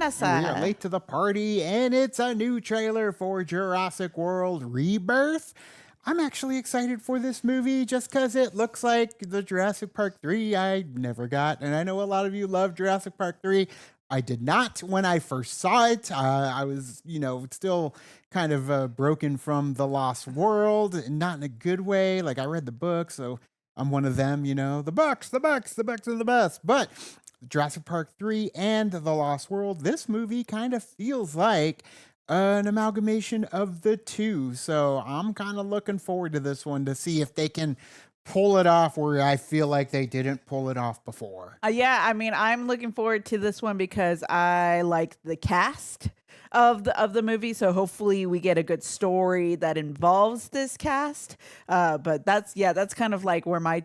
We are late to the party, and it's a new trailer for Jurassic World Rebirth. I'm actually excited for this movie just because it looks like the Jurassic Park 3 I never got. And I know a lot of you love Jurassic Park 3. I did not when I first saw it. I was, still kind of broken from The Lost World, not in a good way. Like, I read the book, so I'm one of them, the Bucks are the best. But Jurassic Park 3 and The Lost World, this movie kind of feels like an amalgamation of the two. So I'm kind of looking forward to this one to see if they can pull it off where I feel like they didn't pull it off before. I'm looking forward to this one because I like the cast of the movie. So hopefully we get a good story that involves this cast. But that's kind of like where my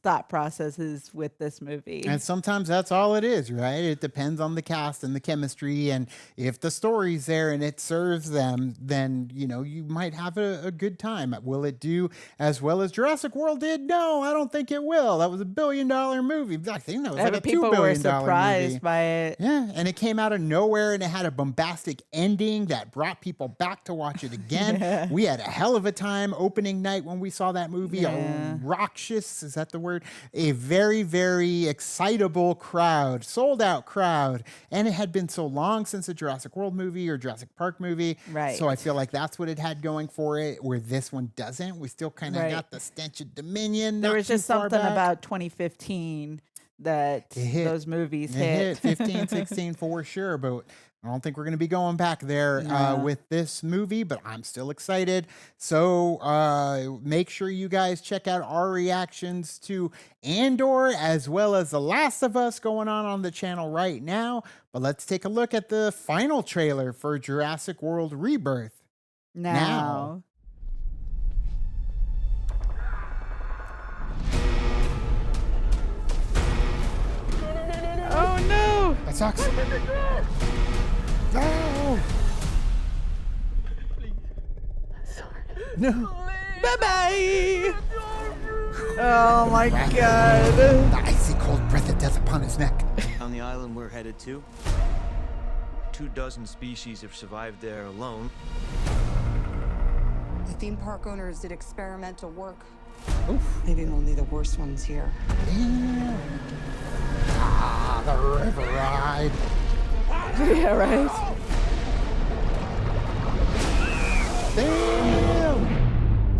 thought process is with this movie. And sometimes that's all it is, right? It depends on the cast and the chemistry, and if the story's there and it serves them, then you might have a good time. Will it do as well as Jurassic World did? No, I don't think it will. That was $1 billion movie. I think that was like a $2 billion people were surprised by it. Yeah, and it came out of nowhere, and it had a bombastic ending that brought people back to watch it again. Yeah. We had a hell of a time opening night when we saw that movie. Yeah. A raucous, is that the word? A very, very excitable crowd, sold out crowd. And it had been so long since a Jurassic World movie or Jurassic Park movie. Right. So I feel like that's what it had going for it, where this one doesn't. We still kind of got the stench of Dominion. There was just something about 2015 that those movies hit. 15, 16 for sure, but I don't think we're going to be going back there with this movie, but I'm still excited. So make sure you guys check out our reactions to Andor as well as The Last of Us going on the channel right now. But let's take a look at the final trailer for Jurassic World Rebirth. Now. Oh no! That sucks. No! No. Bye-bye! Oh my god. The icy cold breath of death upon his neck. On the island we're headed to, 24 species have survived there alone. The theme park owners did experimental work. Oof. Leaving only the worst ones here. Damn. Ah, the river ride. Yeah, right. Damn.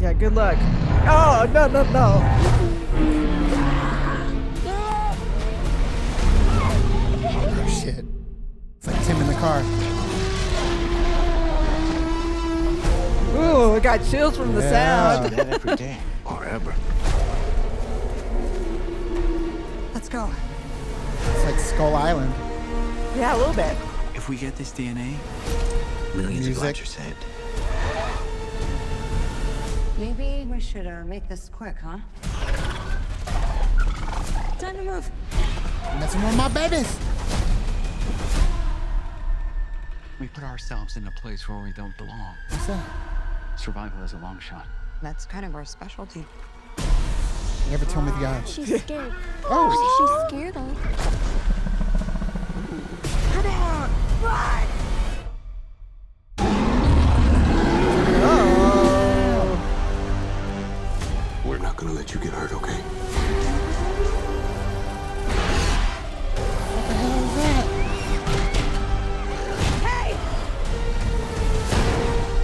Yeah, good luck. Oh, no. Oh, shit. It's like Tim in the car. Ooh, I got chills from the sound. Not every day or ever. Let's go. It's like Skull Island. Yeah, a little bit. If we get this DNA, millions of lives are saved. Maybe we should make this quick, huh? Time to move. Messing with my babies. We put ourselves in a place where we don't belong. What's that? Survival is a long shot. That's kind of our specialty. You never told me the odds. She's scared. Oh. She's scared though. Come on, run! We're not gonna let you get hurt, okay? What the hell is that? Hey!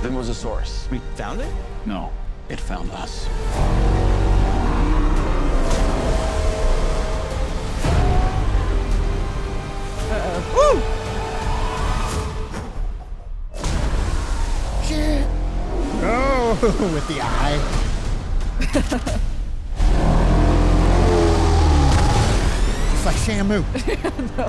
Then was a source. We found it? No, it found us. Woo! Shit. Oh, with the eye. It's like Shamu. No.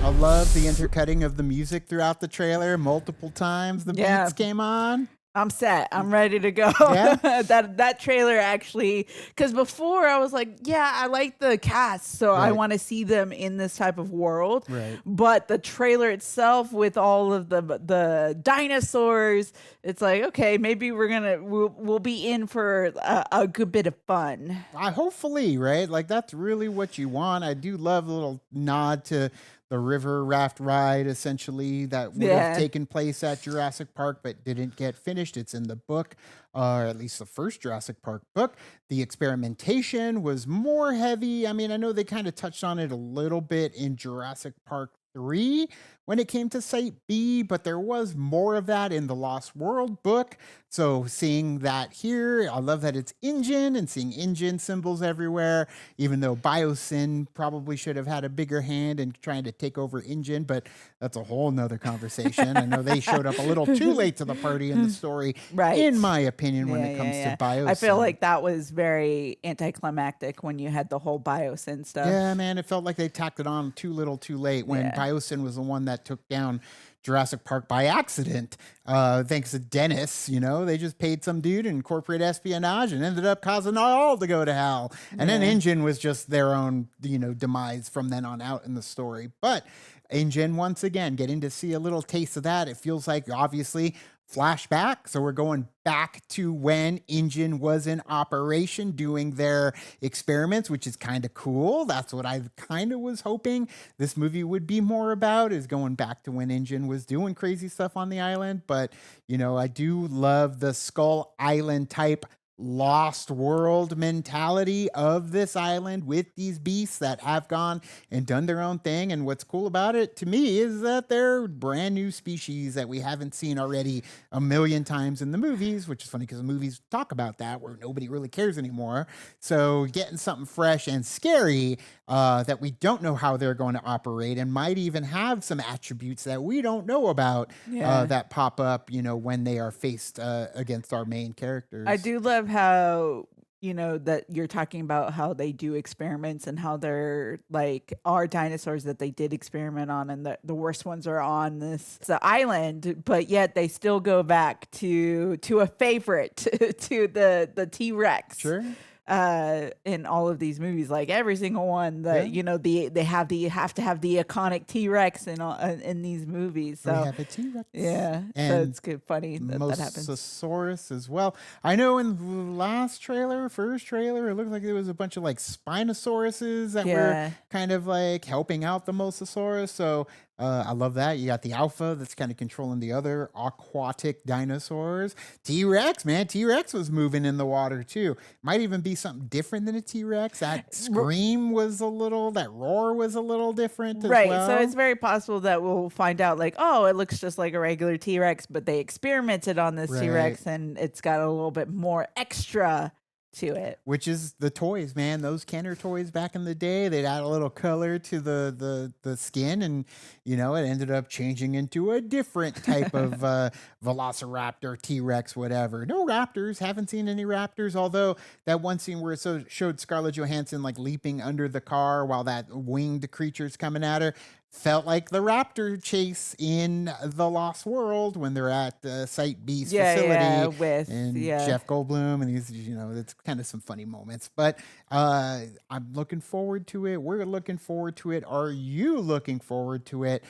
I love the intercutting of the music throughout the trailer. Multiple times the beats came on. I'm set. I'm ready to go. Yeah? that trailer actually, because before I was like, yeah, I like the cast, so I Right. want to see them in this type of world. Right. But the trailer itself, with all of the dinosaurs, it's like, okay, maybe we'll be in for a good bit of fun. Hopefully, right? Like that's really what you want. I do love a little nod to the river raft ride, essentially, that would have taken place at Jurassic Park but didn't get finished. It's in the book, or at least the first Jurassic Park book. The experimentation was more heavy. I mean, I know they kind of touched on it a little bit in Jurassic Park 3 when it came to Site B, but there was more of that in the Lost World book. So seeing that here, I love that it's InGen and seeing InGen symbols everywhere, even though Biosyn probably should have had a bigger hand in trying to take over InGen, but that's a whole nother conversation. I know they showed up a little too late to the party in the story, Right. in my opinion, when it comes to Biosyn. I feel like that was very anticlimactic when you had the whole Biosyn stuff. Yeah, man, it felt like they tacked it on too little too late when Biosyn was the one that took down Jurassic Park by accident. Thanks to Dennis, they just paid some dude in corporate espionage and ended up causing all to go to hell. And then InGen was just their own, demise from then on out in the story. But InGen, once again, getting to see a little taste of that. It feels like, obviously, flashback. So we're going back to when InGen was in operation doing their experiments, which is kind of cool. That's what I kind of was hoping this movie would be more about, is going back to when InGen was doing crazy stuff on the island. But, I do love the Skull Island type Lost World mentality of this island with these beasts that have gone and done their own thing. And what's cool about it to me is that they're brand new species that we haven't seen already a million times in the movies, which is funny because the movies talk about that where nobody really cares anymore. So getting something fresh and scary that we don't know how they're going to operate and might even have some attributes that we don't know about that pop up, when they are faced against our main characters. I do love how that you're talking about how they do experiments and how they're like are dinosaurs that they did experiment on, and the worst ones are on this island, but yet they still go back to a favorite to the T-Rex. Sure. In all of these movies, like every single one that they have to have the iconic T-Rex in these movies. So we have a T-Rex. Yeah, and so it's good, funny that happens. Mosasaurus as well. I know in the last first trailer, it looked like there was a bunch of like Spinosauruses that were kind of like helping out the Mosasaurus. So I love that. You got the alpha that's kind of controlling the other aquatic dinosaurs. T-Rex, man. T-Rex was moving in the water too. Might even be something different than a T-Rex. That scream was that roar was a little different as well. So it's very possible that we'll find out like, oh, it looks just like a regular T-Rex, but they experimented on this T-Rex and it's got a little bit more extra to it, which is the toys, man. Those Kenner toys back in the day, they'd add a little color to the skin, and it ended up changing into a different type of Velociraptor, T-Rex, whatever. No raptors, haven't seen any raptors, although that one scene where it showed Scarlett Johansson like leaping under the car while that winged creature's coming at her felt like the raptor chase in The Lost World when they're at the Site B's facility with Jeff Goldblum, and these, it's kind of some funny moments. But I'm looking forward to it. We're looking forward to it. Are you looking forward to it?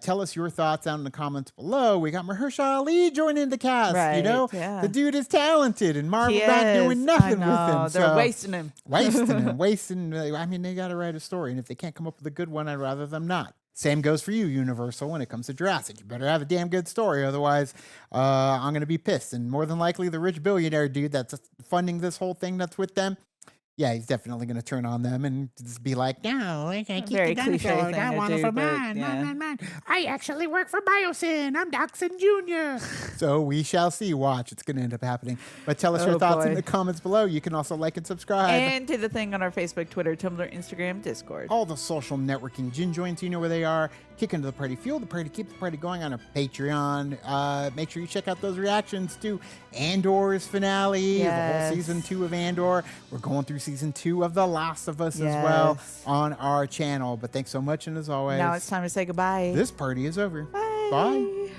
Tell us your thoughts down in the comments below. We got Mahershala Ali joining the cast. The dude is talented, and Marvel's not doing nothing with him. They're wasting him. I mean, they got to write a story, and if they can't come up with a good one, I'd rather them not. Same goes for you, Universal, when it comes to Jurassic. You better have a damn good story, otherwise I'm going to be pissed. And more than likely, the rich billionaire dude that's funding this whole thing that's with them, yeah, he's definitely going to turn on them and just be like, no, I can't keep the dinosaurs. I want it for mine. I actually work for Biosyn. I'm Dachshund Jr. So we shall see. Watch. It's going to end up happening. But tell us your thoughts in the comments below. You can also like and subscribe. And do the thing on our Facebook, Twitter, Tumblr, Instagram, Discord. All the social networking gin joints, you know where they are. Kick into the party, fuel the party, keep the party going on our Patreon. Make sure you check out those reactions to Andor's finale, the whole season 2 of Andor. We're going through season 2 of The Last of Us as well on our channel. But thanks so much, and as always, now it's time to say goodbye. This party is over. Bye. Bye.